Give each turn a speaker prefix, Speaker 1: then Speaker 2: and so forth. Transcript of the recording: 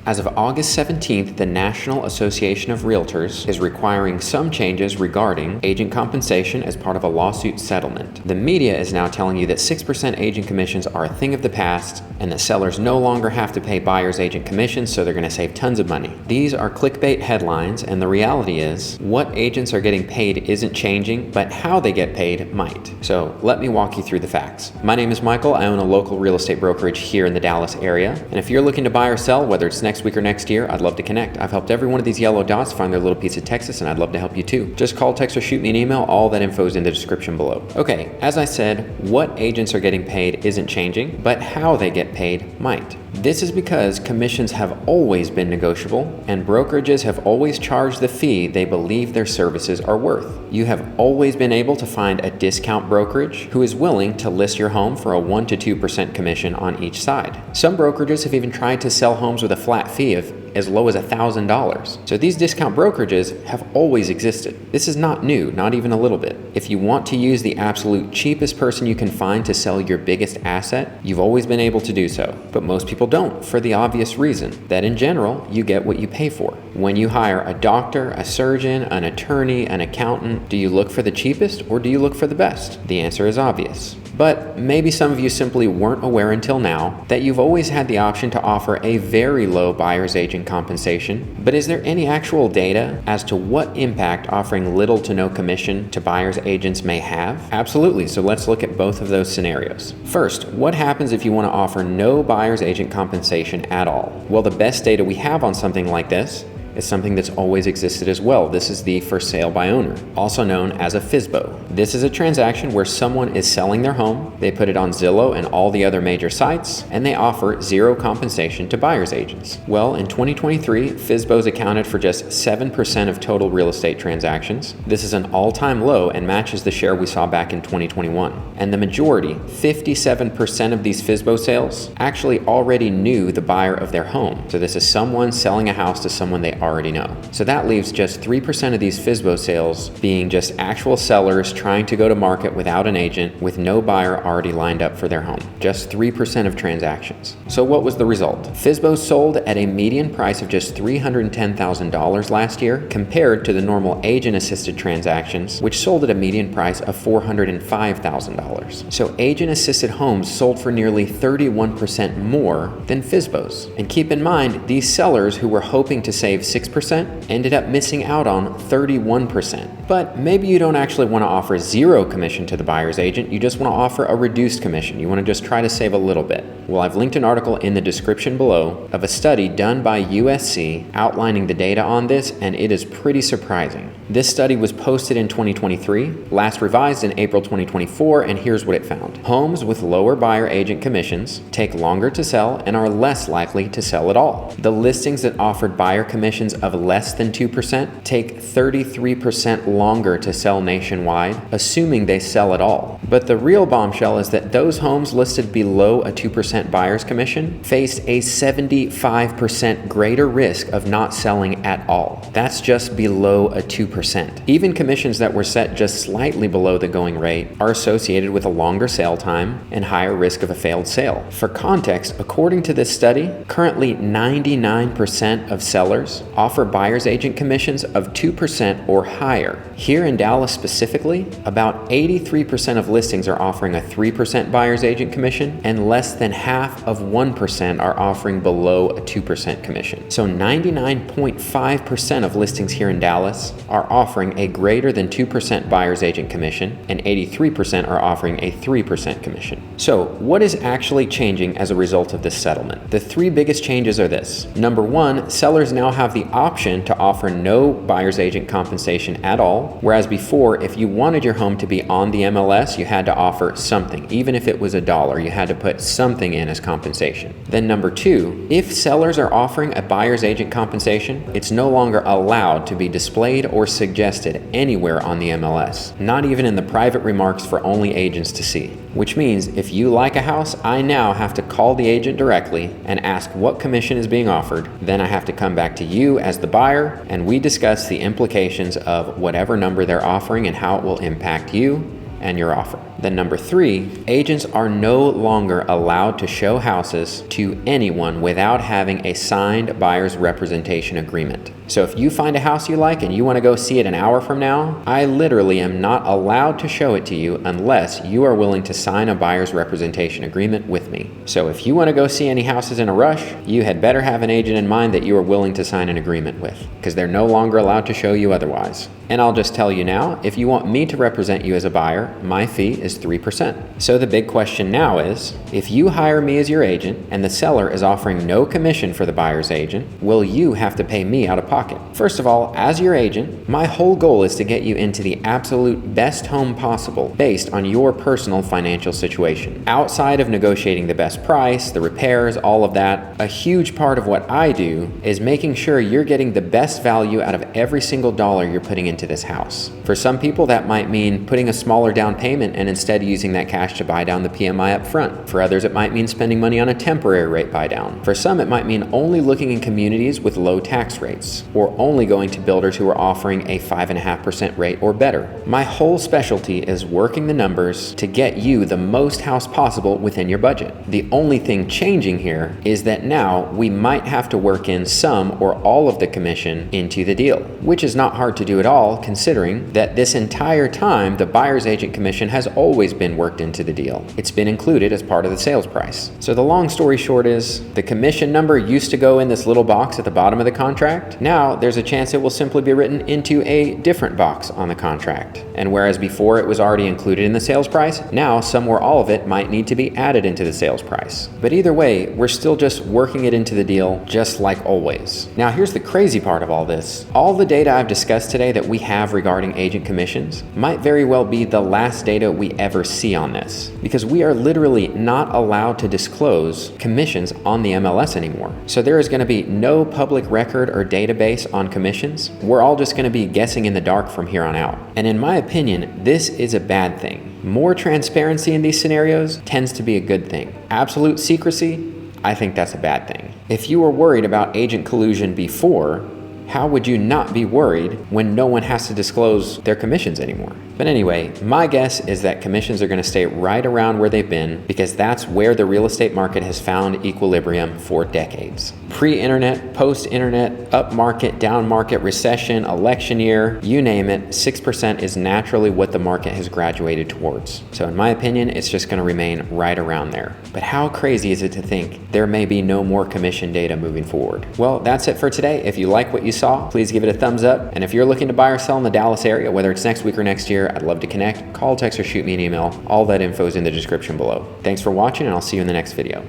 Speaker 1: As of August 17th, the National Association of Realtors is requiring some changes regarding agent compensation as part of a lawsuit settlement. The media is now telling you that 6% agent commissions are a thing of the past and that sellers no longer have to pay buyers agent commissions, so they're going to save tons of money. These are clickbait headlines, and the reality is what agents are getting paid isn't changing, but how they get paid might. So let me walk you through the facts. My name is Michael. I own a local real estate brokerage here in the Dallas area, and if you're looking to buy or sell, whether it's next week or next year, I'd love to connect. I've helped every one of these yellow dots find their little piece of Texas, and I'd love to help you too. Just call, text, or shoot me an email. All that info is in the description below. Okay, as I said, what agents are getting paid isn't changing, but how they get paid might. This is because commissions have always been negotiable, and brokerages have always charged the fee they believe their services are worth. You have always been able to find a discount brokerage who is willing to list your home for a 1 to 2% commission on each side. Some brokerages have even tried to sell homes with a flat fee of as low as $1,000. So these discount brokerages have always existed. This is not new, not even a little bit. If you want to use the absolute cheapest person you can find to sell your biggest asset, you've always been able to do so. But most people don't, for the obvious reason that in general, you get what you pay for. When you hire a doctor, a surgeon, an attorney, an accountant, do you look for the cheapest or do you look for the best? The answer is obvious. But maybe some of you simply weren't aware until now that you've always had the option to offer a very low buyer's agent compensation. But is there any actual data as to what impact offering little to no commission to buyer's agents may have? Absolutely, so let's look at both of those scenarios. First, what happens if you want to offer no buyer's agent compensation at all? Well, the best data we have on something like this is something that's always existed as well. This is the for sale by owner, also known as a FSBO. This is a transaction where someone is selling their home, they put it on Zillow and all the other major sites, and they offer zero compensation to buyer's agents. Well, in 2023, FSBOs accounted for just 7% of total real estate transactions. This is an all-time low and matches the share we saw back in 2021. And the majority, 57% of these FSBO sales, actually already knew the buyer of their home. So this is someone selling a house to someone they already know. So that leaves just 3% of these FSBO sales being just actual sellers trying to go to market without an agent with no buyer already lined up for their home. Just 3% of transactions. So what was the result? FSBOs sold at a median price of just $310,000 last year compared to the normal agent-assisted transactions, which sold at a median price of $405,000. So agent-assisted homes sold for nearly 31% more than FSBOs. And keep in mind, these sellers who were hoping to save 6% ended up missing out on 31%. But maybe you don't actually want to offer zero commission to the buyer's agent, you just want to offer a reduced commission. You want to just try to save a little bit. Well, I've linked an article in the description below of a study done by USC outlining the data on this, and it is pretty surprising. This study was posted in 2023, last revised in April 2024, and here's what it found. Homes with lower buyer agent commissions take longer to sell and are less likely to sell at all. The listings that offered buyer commissions of less than 2% take 33% longer to sell nationwide, assuming they sell at all. But the real bombshell is that those homes listed below a 2% buyer's commission faced a 75% greater risk of not selling at all. That's just below a 2%. Even commissions that were set just slightly below the going rate are associated with a longer sale time and higher risk of a failed sale. For context, according to this study, currently 99% of sellers offer buyer's agent commissions of 2% or higher. Here in Dallas specifically, about 83% of listings are offering a 3% buyer's agent commission, and less than half of 1% are offering below a 2% commission. So 99.5% of listings here in Dallas are offering a greater than 2% buyer's agent commission, and 83% are offering a 3% commission. So what is actually changing as a result of this settlement? The three biggest changes are this. Number one, sellers now have the option to offer no buyer's agent compensation at all, whereas before, if you wanted your home to be on the MLS, you had to offer something. Even if it was $1, you had to put something in as compensation. Then number two, if sellers are offering a buyer's agent compensation, it's no longer allowed to be displayed or suggested anywhere on the MLS, not even in the private remarks for only agents to see. Which means if you like a house, I now have to call the agent directly and ask what commission is being offered. Then I have to come back to you as the buyer, and we discuss the implications of whatever number they're offering and how it will impact you and your offer. Then number 3, agents are no longer allowed to show houses to anyone without having a signed buyer's representation agreement. So if you find a house you like and you want to go see it an hour from now, I literally am not allowed to show it to you unless you are willing to sign a buyer's representation agreement with me. So if you want to go see any houses in a rush, you had better have an agent in mind that you are willing to sign an agreement with, because they're no longer allowed to show you otherwise. And I'll just tell you now, if you want me to represent you as a buyer, my fee is 3%. So the big question now is, if you hire me as your agent and the seller is offering no commission for the buyer's agent, will you have to pay me out of pocket? First of all, as your agent, my whole goal is to get you into the absolute best home possible based on your personal financial situation. Outside of negotiating the best price, the repairs, all of that, a huge part of what I do is making sure you're getting the best value out of every single dollar you're putting into this house. For some people, that might mean putting a smaller down payment and instead using that cash to buy down the PMI up front. For others, it might mean spending money on a temporary rate buy down. For some, it might mean only looking in communities with low tax rates, or only going to builders who are offering a 5.5% rate or better. My whole specialty is working the numbers to get you the most house possible within your budget. The only thing changing here is that now we might have to work in some or all of the commission into the deal, which is not hard to do at all, considering that this entire time the buyer's agent commission has always been worked into the deal. It's been included as part of the sales price. So the long story short is, the commission number used to go in this little box at the bottom of the contract. Now there's a chance it will simply be written into a different box on the contract. And whereas before it was already included in the sales price, now some or all of it might need to be added into the sales price. But either way, we're still just working it into the deal just like always. Now here's the crazy part of all this. All the data I've discussed today that we have regarding agent commissions might very well be the last data we ever see on this, because we are literally not allowed to disclose commissions on the MLS anymore. So there is going to be no public record or database on commissions. We're all just going to be guessing in the dark from here on out. And in my opinion, this is a bad thing. More transparency in these scenarios tends to be a good thing. Absolute secrecy, I think that's a bad thing. If you were worried about agent collusion before, how would you not be worried when no one has to disclose their commissions anymore? But anyway, my guess is that commissions are going to stay right around where they've been, because that's where the real estate market has found equilibrium for decades. Pre-internet, post-internet, up market, down market, recession, election year, you name it, 6% is naturally what the market has graduated towards. So in my opinion, it's just going to remain right around there. But how crazy is it to think there may be no more commission data moving forward? Well, that's it for today. If you like what you saw, please give it a thumbs up. And if you're looking to buy or sell in the Dallas area, whether it's next week or next year, I'd love to connect. Call, text, or shoot me an email. All that info is in the description below. Thanks for watching, and I'll see you in the next video.